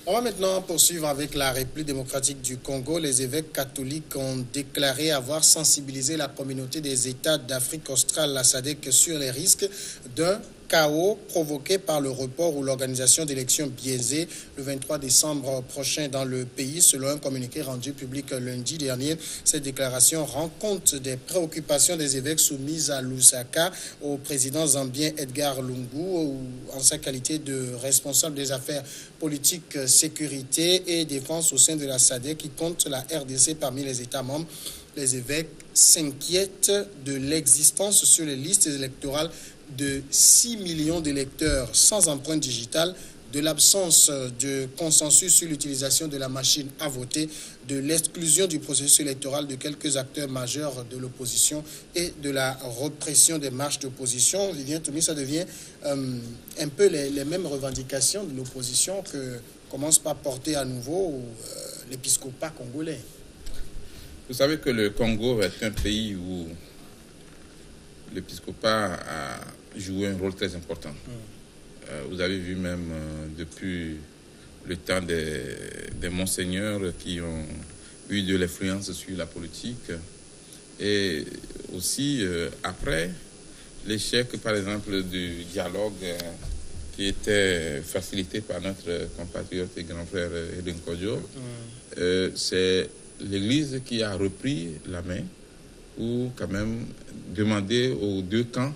On va maintenant poursuivre avec la République démocratique du Congo. Les évêques catholiques ont déclaré avoir sensibilisé la communauté des États d'Afrique australe, la SADC, sur les risques d'un chaos provoqué par le report ou l'organisation d'élections biaisées le 23 décembre prochain dans le pays. Selon un communiqué rendu public lundi dernier, cette déclaration rend compte des préoccupations des évêques soumises à Lusaka au président zambien Edgar Lungu en sa qualité de responsable des affaires politiques, sécurité et défense au sein de la SADC qui compte la RDC parmi les États membres. Les évêques s'inquiètent de l'existence sur les listes électorales de 6 millions d'électeurs sans empreinte digitale, de l'absence de consensus sur l'utilisation de la machine à voter, de l'exclusion du processus électoral de quelques acteurs majeurs de l'opposition et de la répression des marches d'opposition. Vivien Toumi, ça devient un peu les mêmes revendications de l'opposition que commence par porter à nouveau l'épiscopat congolais. Vous savez que le Congo est un pays où l'épiscopat a joué un rôle très important. Vous avez vu même depuis le temps des monseigneurs qui ont eu de l'influence sur la politique. Et aussi, après l'échec, par exemple, du dialogue qui était facilité par notre compatriote et grand frère Edin Kodjo, c'est l'Église qui a repris la main ou quand même demander aux deux camps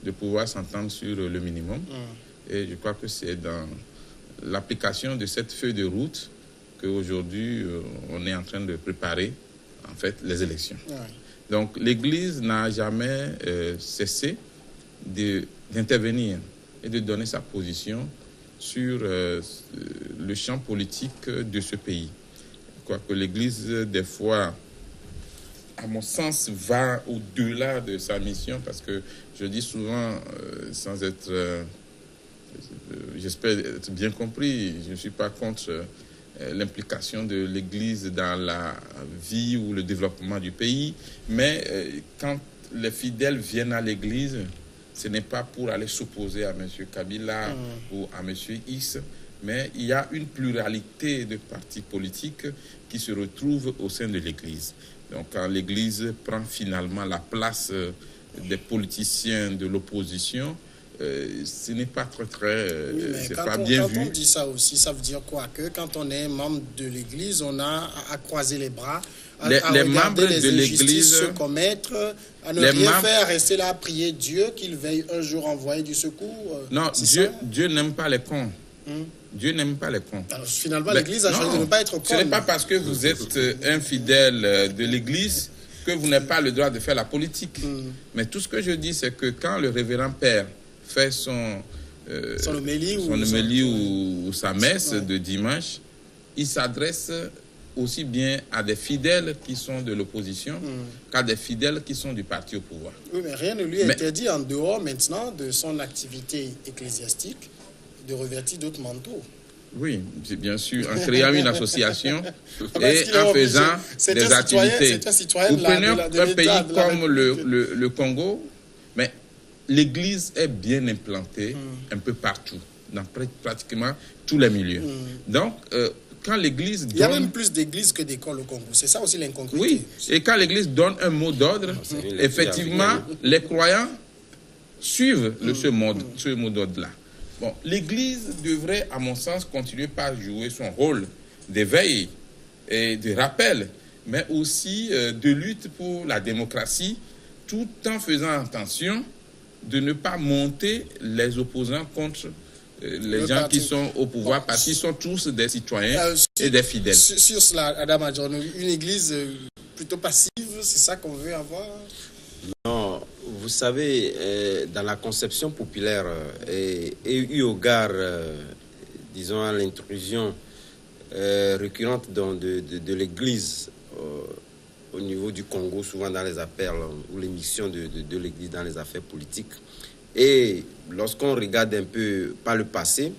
de pouvoir s'entendre sur le minimum. Et je crois que c'est dans l'application de cette feuille de route qu'aujourd'hui on est en train de préparer en fait les élections. Donc l'Église n'a jamais cessé d'intervenir et de donner sa position sur le champ politique de ce pays. Je crois que l'Église, des fois, à mon sens, va au-delà de sa mission, parce que je dis souvent, sans être, j'espère être bien compris, je ne suis pas contre l'implication de l'Église dans la vie ou le développement du pays, mais quand les fidèles viennent à l'Église, ce n'est pas pour aller s'opposer à M. Kabila ou à M. X, mais il y a une pluralité de partis politiques qui se retrouvent au sein de l'Église. Donc quand l'Église prend finalement la place des politiciens de l'opposition, ce n'est pas c'est pas bien vu. Quand on dit ça aussi, ça veut dire quoi? Que quand on est membre de l'Église, on a à croiser les bras, à les membres les de l'Église se commettre, à ne rien faire, rester là à prier Dieu qu'il veille un jour envoyer du secours. Non, Dieu n'aime pas les cons. Dieu n'aime pas les cons. Alors, finalement, l'Église a choisi de ne pas être con. Ce n'est pas parce que vous êtes un fidèle de l'Église que vous n'avez pas le droit de faire la politique. Mais tout ce que je dis, c'est que quand le révérend père fait son homélie ou sa messe de dimanche, il s'adresse aussi bien à des fidèles qui sont de l'opposition qu'à des fidèles qui sont du parti au pouvoir. Oui, mais rien ne lui est interdit en dehors maintenant de son activité ecclésiastique de revêtir d'autres manteaux. Oui, bien sûr, en créant une association et en faisant des activités. Vous prenez un pays comme le Congo, mais l'Église est bien implantée un peu partout, dans pratiquement tous les milieux. Donc, quand l'Église donne... Il y a même plus d'églises que d'écoles au Congo. C'est ça aussi l'incongruité. Oui, et quand l'Église donne un mot d'ordre, effectivement, les croyants suivent ce mot d'ordre-là. Bon, l'Église devrait, à mon sens, continuer par jouer son rôle d'éveil et de rappel, mais aussi de lutte pour la démocratie, tout en faisant attention de ne pas monter les opposants contre les gens qui sont au pouvoir, parce qu'ils sont tous des citoyens et des fidèles. Sur cela, Adam Adjon, une Église plutôt passive, c'est ça qu'on veut avoir? Non, vous savez, dans la conception populaire et eu égard, disons, à l'intrusion récurrente de l'Église au niveau du Congo, souvent dans les affaires ou les missions de l'Église dans les affaires politiques. Et lorsqu'on regarde un peu par le passé,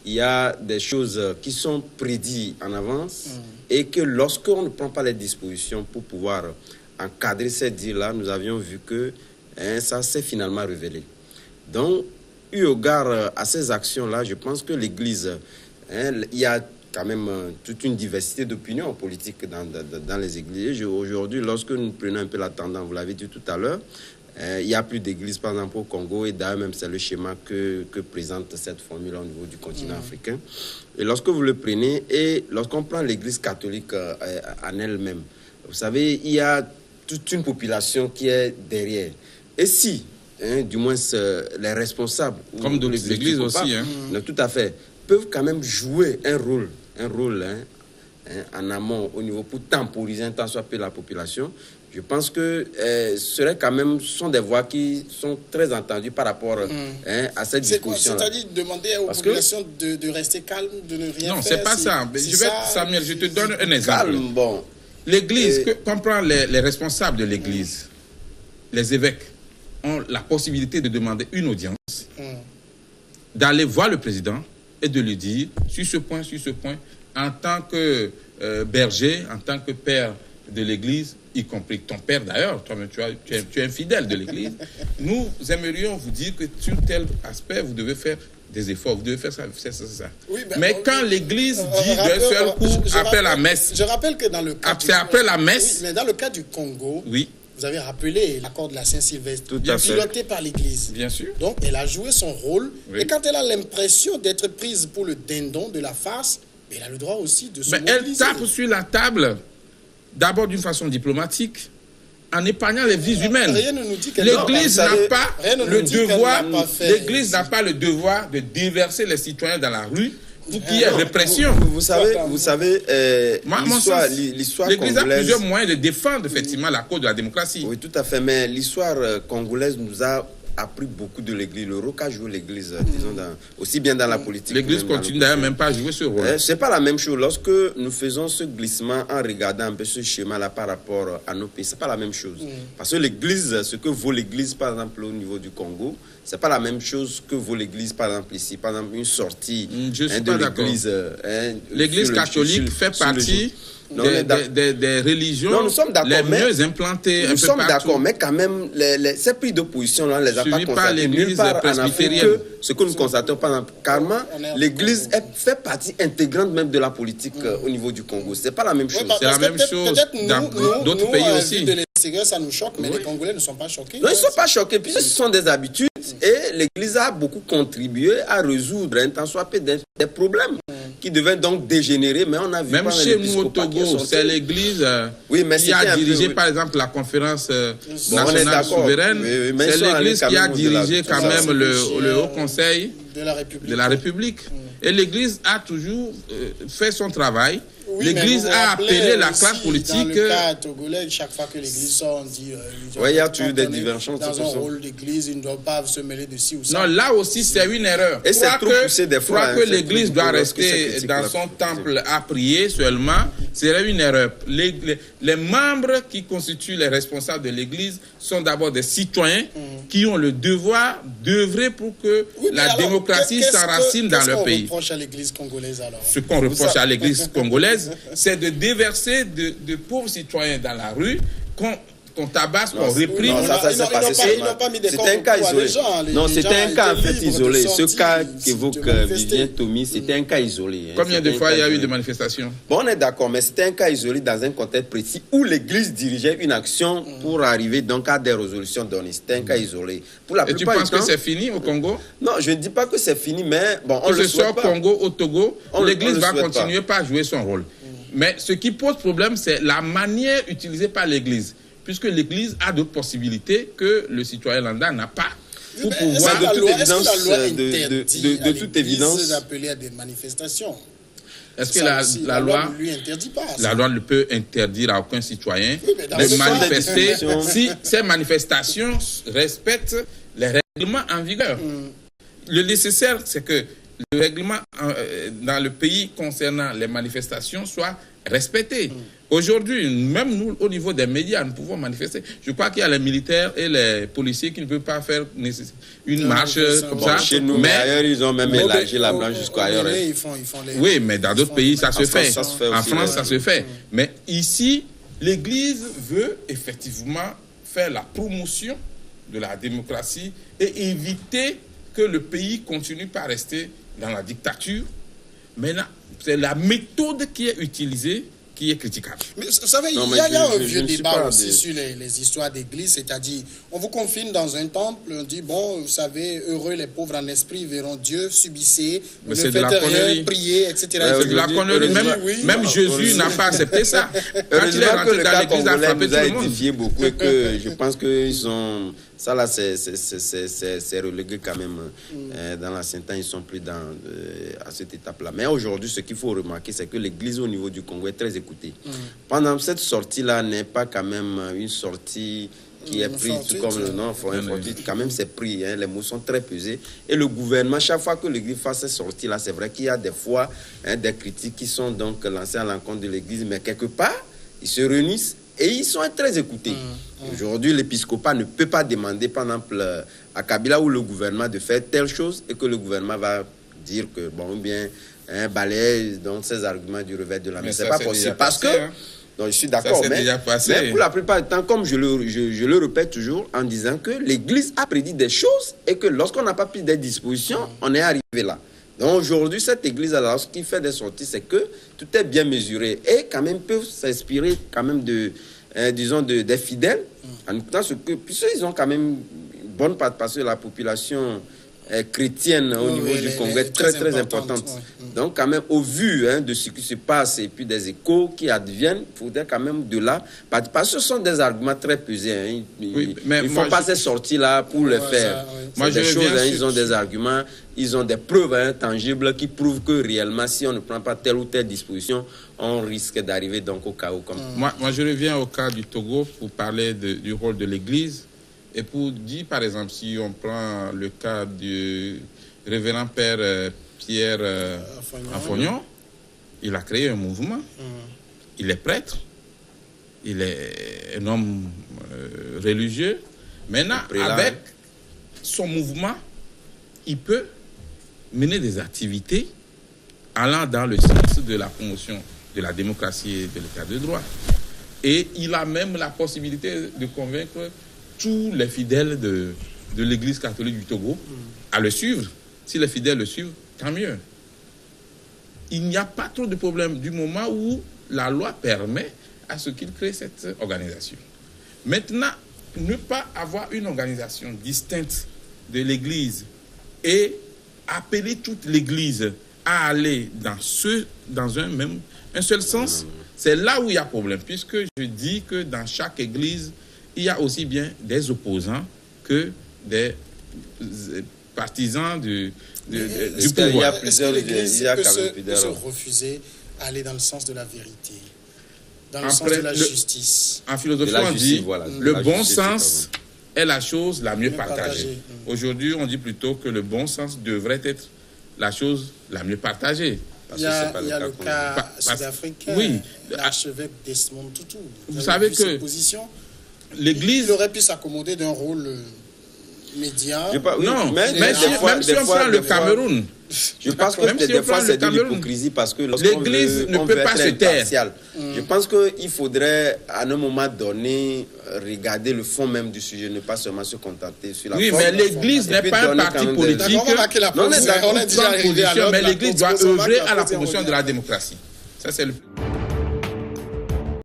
il y a des choses qui sont prédites en avance et que lorsqu'on ne prend pas les dispositions pour pouvoir encadrer ces dires-là, nous avions vu que ça s'est finalement révélé. Donc, eu égard à ces actions-là, je pense que l'Église, il y a quand même toute une diversité d'opinions politiques dans les églises. Aujourd'hui, lorsque nous prenons un peu la tendance, vous l'avez dit tout à l'heure, il n'y a plus d'églises, par exemple, au Congo, et d'ailleurs, même c'est le schéma que présente cette formule au niveau du continent africain. Et lorsque vous le prenez, et lorsqu'on prend l'église catholique en elle-même, vous savez, il y a toute une population qui est derrière. Et si, du moins, les responsables... Comme de l'église aussi. Tout à fait. Peuvent quand même jouer un rôle en amont au niveau pour temporiser un tant soit peu la population. Je pense que sont des voix qui sont très entendues par rapport à cette discussion. C'est-à-dire demander aux populations de rester calmes, de ne rien faire. Non, c'est pas ça. Samuel, je te donne un exemple. Calme, bon. L'église, comprend les responsables de l'église, les évêques ont la possibilité de demander une audience, d'aller voir le président et de lui dire, sur ce point, en tant que berger, en tant que père de l'Église, y compris ton père d'ailleurs, toi-même tu es un fidèle de l'Église, nous aimerions vous dire que sur tel aspect, vous devez faire des efforts, vous devez faire ça. Oui, mais quand l'Église dit d'un seul coup, après la messe... Je rappelle que dans le cas... C'est après la messe... Oui, mais dans le cas du Congo... Oui. Vous avez rappelé l'accord de la Saint-Sylvestre, piloté par l'Église. Bien sûr. Donc, elle a joué son rôle. Oui. Et quand elle a l'impression d'être prise pour le dindon de la farce, elle a le droit aussi de se mobiliser. Elle tape sur la table, d'abord d'une façon diplomatique, en épargnant les vies humaines. Rien ne nous dit qu'elle l'Église n'a pas le devoir. L'Église n'a pas le devoir de déverser les citoyens dans la rue. Pour qu'il y ait répression. Vous savez, l'histoire l'Église congolaise... a plusieurs moyens de défendre effectivement la cause de la démocratie. Oui, tout à fait. Mais l'histoire congolaise nous a appris beaucoup de l'Église. Le rôle qu'a joué l'Église, disons, aussi bien dans la politique. L'Église continue d'ailleurs même pas à jouer ce rôle. C'est pas la même chose. Lorsque nous faisons ce glissement en regardant un peu ce schéma-là par rapport à nos pays, c'est pas la même chose. Parce que l'Église, ce que vaut l'Église, par exemple, au niveau du Congo, c'est pas la même chose que vaut l'Église, par exemple, ici. Par exemple, une sortie de l'Église. L'Église catholique fait partie des religions les mieux implantées. Nous sommes d'accord, mais quand même, ces prises de position, on ne les a pas constatées nulle part en Afrique. Ce que nous constatons, par exemple, carrément, l'Église fait partie intégrante même de la politique au niveau du Congo. C'est pas la même chose. C'est la même chose dans d'autres pays aussi. Ça nous choque, mais les Congolais ne sont pas choqués. Non, ils ne sont pas choqués, puisque ce sont des habitudes. Et l'Église a beaucoup contribué à résoudre un tant soit peu des problèmes qui devaient donc dégénérer. Mais on a vu même chez nous au Togo, c'est l'Église qui a dirigé par exemple la conférence nationale souveraine. C'est l'Église qui a dirigé quand même le Haut Conseil de la République. Et l'Église a toujours fait son travail. Oui, l'Église a appelé la classe politique. Dans le cas togolais, chaque fois que l'Église sort, on dit il y a toujours des divergences. Dans un rôle d'Église, ils ne doivent pas se mêler de ci ou ça. Non, là aussi, c'est une erreur. Et c'est trop poussé des fois. Je crois que l'Église doit rester dans son temple à prier seulement. C'est une erreur. Les membres qui constituent les responsables de l'Église sont d'abord des citoyens qui ont le devoir d'œuvrer pour que la démocratie s'enracine dans leur pays. Qu'est-ce qu'on reproche à l'Église congolaise alors? Ce qu'on reproche à l'Église congolaise, c'est de déverser de pauvres citoyens dans la rue, qu'on tabasse, qu'on réprime. Non, ça s'est passé. C'était un cas isolé. Non, c'était un cas en fait isolé. Ce cas qu'évoque Vivien Tomi, c'était un cas isolé. Combien de fois il y a eu de manifestations? Bon, on est d'accord, mais c'était un cas isolé dans un contexte précis où l'Église dirigeait une action pour arriver donc à des résolutions données. C'était un cas isolé. Et tu penses que c'est fini au Congo? Non, je ne dis pas que c'est fini, mais bon, on le souhaite pas. Que ce soit au Congo, au Togo, l'Église va continuer pas à jouer son rôle. Mais ce qui pose problème, c'est la manière utilisée par l'Église. Puisque l'Église a d'autres possibilités que le citoyen lambda n'a pas. Pour pouvoir, de toute évidence, d'appeler à des manifestations. Est-ce que la loi ne lui interdit pas? La loi ne peut interdire à aucun citoyen de manifester si ces manifestations respectent les règlements en vigueur. Le nécessaire, c'est que le règlement dans le pays concernant les manifestations soit respecté. Aujourd'hui, même nous, au niveau des médias, nous pouvons manifester. Je crois qu'il y a les militaires et les policiers qui ne peuvent pas faire une marche comme ça. Chez nous, mais ailleurs, ils ont même élargi la branche jusqu'à ailleurs. Oui, mais dans d'autres pays, ça se fait. En France, ça se fait. Mais ici, l'Église veut effectivement faire la promotion de la démocratie et éviter que le pays continue par rester dans la dictature. Maintenant, c'est la méthode qui est utilisée qui est critiquable. Mais vous savez, il y a un vieux débat aussi sur les histoires d'église, c'est-à-dire, on vous confine dans un temple, on dit, bon, vous savez, heureux les pauvres en esprit verront Dieu, subissez, ne faites rien, priez, etc. C'est de la connerie. Même Jésus n'a pas accepté ça. Quand il est rentré dans l'église, il a frappé tout le monde. Édifié beaucoup et que je pense qu'ils sont... Ça là, c'est relégué quand même. Dans l'ancien temps, ils ne sont plus à cette étape-là. Mais aujourd'hui, ce qu'il faut remarquer, c'est que l'église au niveau du Congo est très écoutée. Pendant cette sortie-là n'est pas quand même une sortie qui est prise tout comme le nom, quand même c'est pris, hein, les mots sont très pesés. Et le gouvernement, chaque fois que l'église fait cette sortie-là, c'est vrai qu'il y a des fois des critiques qui sont donc lancées à l'encontre de l'église, mais quelque part, ils se réunissent et ils sont très écoutés. Aujourd'hui, l'épiscopat ne peut pas demander, par exemple, à Kabila ou le gouvernement de faire telle chose et que le gouvernement va dire que, bon, bien, balayer donc ces arguments du revers de la main. C'est pas possible parce que... Donc, je suis d'accord, mais pour la plupart du temps, comme je le répète toujours, en disant que l'Église a prédit des choses et que lorsqu'on n'a pas pris des dispositions, on est arrivé là. Donc aujourd'hui, cette Église, alors, ce qui fait des sorties, c'est que tout est bien mesuré et quand même peuvent s'inspirer quand même des fidèles, en écoutant ce que, puisqu'ils ont quand même une bonne part, parce que la population chrétienne au niveau du Congo est très importante. Donc quand même au vu de ce qui se passe et puis des échos qui adviennent, il faudrait quand même de là, parce que ce sont des arguments très pesés. Ils ne font pas ces sorties-là pour le faire. C'est des choses, ils ont des arguments, ils ont des preuves tangibles qui prouvent que réellement, si on ne prend pas telle ou telle disposition, on risque d'arriver donc au chaos. Moi, je reviens au cas du Togo pour parler du rôle de l'Église. Et pour dire, par exemple, si on prend le cas du révérend père Pierre Afognon, il a créé un mouvement. Il est prêtre. Il est un homme religieux. Maintenant, avec son mouvement, il peut mener des activités allant dans le sens de la promotion de la démocratie et de l'état de droit. Et il a même la possibilité de convaincre tous les fidèles de l'Église catholique du Togo à le suivre. Si les fidèles le suivent, tant mieux. Il n'y a pas trop de problème du moment où la loi permet à ce qu'il crée cette organisation. Maintenant, ne pas avoir une organisation distincte de l'Église et appeler toute l'Église à aller dans un seul sens, c'est là où il y a problème, puisque je dis que dans chaque Église, il y a aussi bien des opposants que des partisans du pouvoir. Est-ce que l'Église peut se refuser à aller dans le sens de la vérité, dans le sens de la justice? En philosophie, on dit le bon sens est la chose la mieux partagée. Aujourd'hui, on dit plutôt que le bon sens devrait être la chose la mieux partagée. Il y a le cas sud-africain, l'archevêque Desmond Tutu. Vous savez que l'Église aurait pu s'accommoder d'un rôle médian. Même si on prend le Cameroun, je pense que des fois c'est de l'hypocrisie parce que l'Église ne peut pas se taire. Je pense qu'il faudrait à un moment donné regarder le fond même du sujet, ne pas seulement se contenter sur la forme. Oui, mais l'Église n'est pas un parti politique. On est déjà arrivé à l'autre. Mais l'Église doit œuvrer à la promotion de la démocratie. Ça, c'est le